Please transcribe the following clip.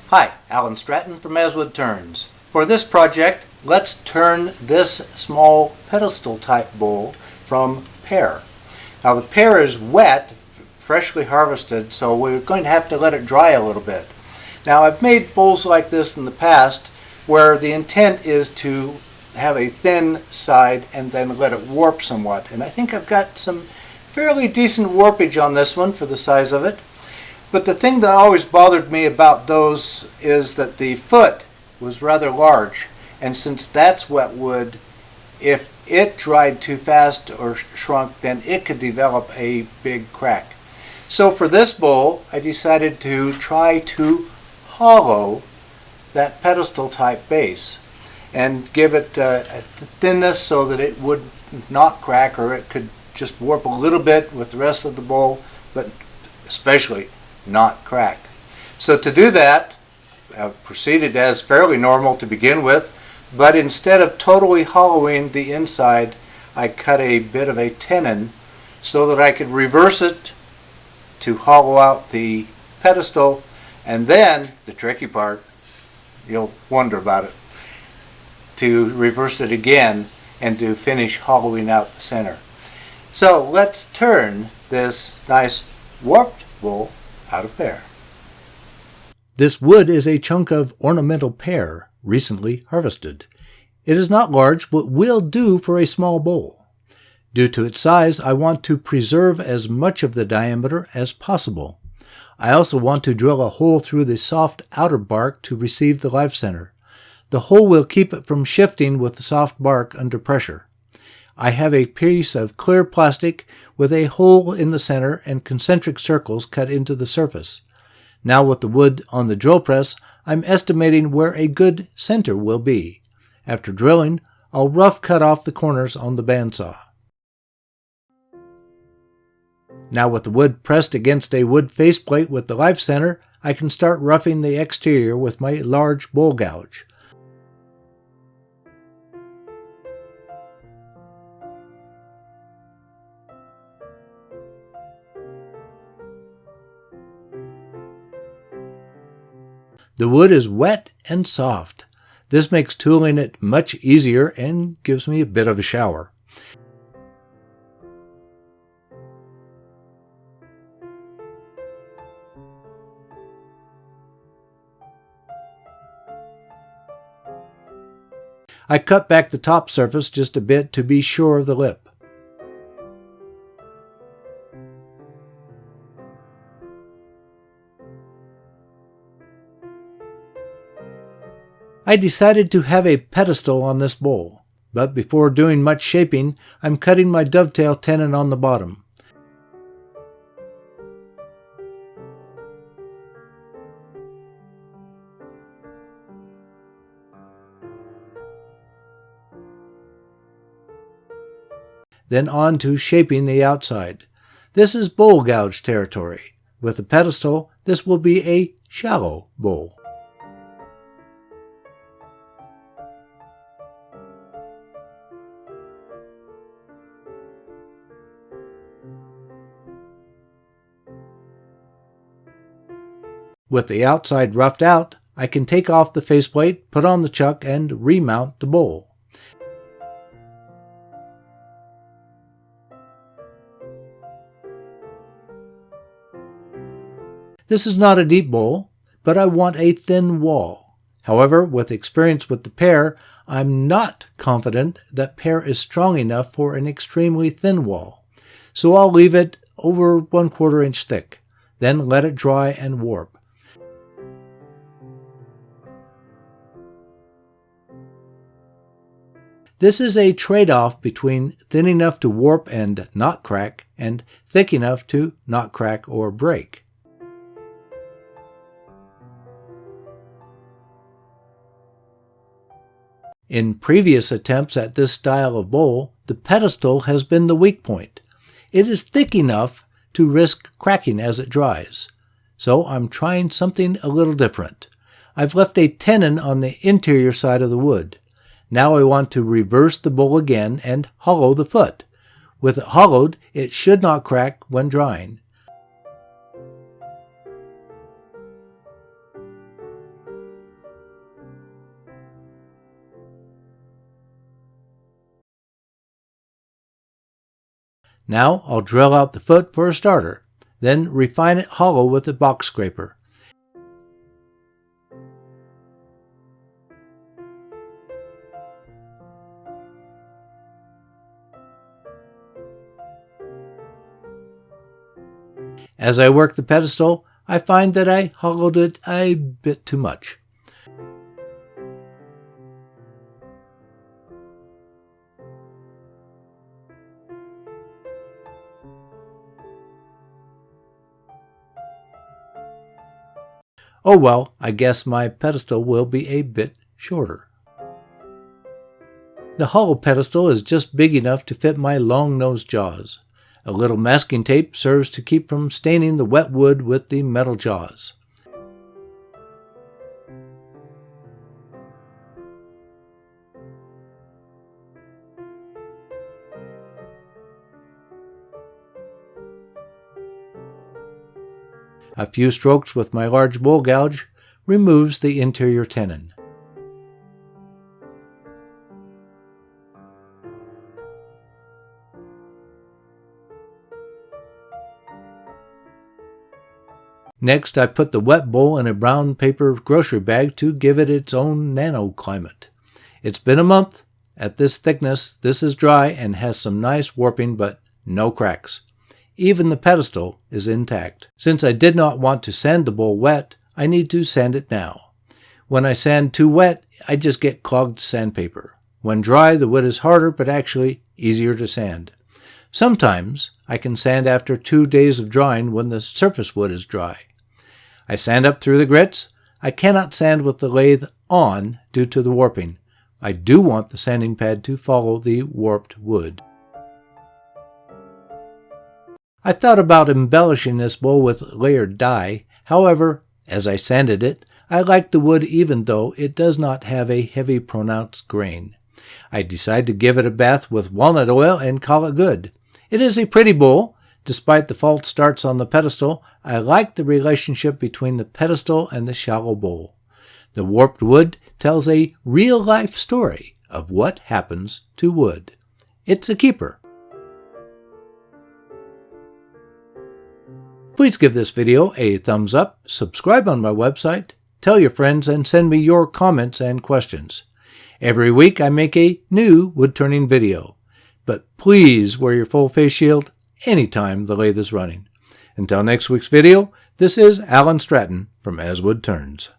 Hi, Alan Stratton from Woodturns. For this project, let's turn this small pedestal type bowl from pear. Now the pear is wet, freshly harvested, so we're going to have to let it dry a little bit. Now I've made bowls like this in the past where the intent is to have a thin side and then let it warp somewhat. And I think I've got some fairly decent warpage on this one for the size of it. But the thing that always bothered me about those is that the foot was rather large, and since that's wet wood, if it dried too fast or shrunk, then it could develop a big crack. So for this bowl, I decided to try to hollow that pedestal type base and give it a thinness so that it would not crack, or it could just warp a little bit with the rest of the bowl, but especially not crack. So to do that, I've proceeded as fairly normal to begin with, but instead of totally hollowing the inside, I cut a bit of a tenon so that I could reverse it to hollow out the pedestal, and then the tricky part, you'll wonder about it, to reverse it again and to finish hollowing out the center. So let's turn this nice warped bowl out of pear. This wood is a chunk of ornamental pear, recently harvested. It is not large, but will do for a small bowl. Due to its size, I want to preserve as much of the diameter as possible. I also want to drill a hole through the soft outer bark to receive the life center. The hole will keep it from shifting with the soft bark under pressure. I have a piece of clear plastic with a hole in the center and concentric circles cut into the surface. Now with the wood on the drill press, I'm estimating where a good center will be. After drilling, I'll rough cut off the corners on the bandsaw. Now with the wood pressed against a wood faceplate with the life center, I can start roughing the exterior with my large bowl gouge. The wood is wet and soft. This makes tooling it much easier and gives me a bit of a shower. I cut back the top surface just a bit to be sure of the lip. I decided to have a pedestal on this bowl, but before doing much shaping, I'm cutting my dovetail tenon on the bottom. Then on to shaping the outside. This is bowl gouge territory. With the pedestal, this will be a shallow bowl. With the outside roughed out, I can take off the faceplate, put on the chuck, and remount the bowl. This is not a deep bowl, but I want a thin wall. However, with experience with the pear, I'm not confident that pear is strong enough for an extremely thin wall, so I'll leave it over 1/4 inch thick, then let it dry and warp. This is a trade-off between thin enough to warp and not crack, and thick enough to not crack or break. In previous attempts at this style of bowl, the pedestal has been the weak point. It is thick enough to risk cracking as it dries. So I'm trying something a little different. I've left a tenon on the interior side of the wood. Now I want to reverse the bowl again and hollow the foot. With it hollowed, it should not crack when drying. Now I'll drill out the foot for a starter, then refine it hollow with a box scraper. As I work the pedestal, I find that I hollowed it a bit too much. Oh well, I guess my pedestal will be a bit shorter. The hollow pedestal is just big enough to fit my long-nosed jaws. A little masking tape serves to keep from staining the wet wood with the metal jaws. A few strokes with my large bowl gouge removes the interior tenon. Next, I put the wet bowl in a brown paper grocery bag to give it its own nanoclimate. It's been a month. At this thickness, this is dry and has some nice warping, but no cracks. Even the pedestal is intact. Since I did not want to sand the bowl wet, I need to sand it now. When I sand too wet, I just get clogged sandpaper. When dry, the wood is harder, but actually easier to sand. Sometimes I can sand after 2 days of drying when the surface wood is dry. I sand up through the grits. I cannot sand with the lathe on due to the warping. I do want the sanding pad to follow the warped wood. I thought about embellishing this bowl with layered dye. However, as I sanded it, I liked the wood even though it does not have a heavy pronounced grain. I decided to give it a bath with walnut oil and call it good. It is a pretty bowl. Despite the false starts on the pedestal, I like the relationship between the pedestal and the shallow bowl. The warped wood tells a real-life story of what happens to wood. It's a keeper. Please give this video a thumbs up, subscribe on my website, tell your friends, and send me your comments and questions. Every week I make a new wood turning video, but please wear your full face shield anytime the lathe is running. Until next week's video, this is Alan Stratton from As Wood Turns.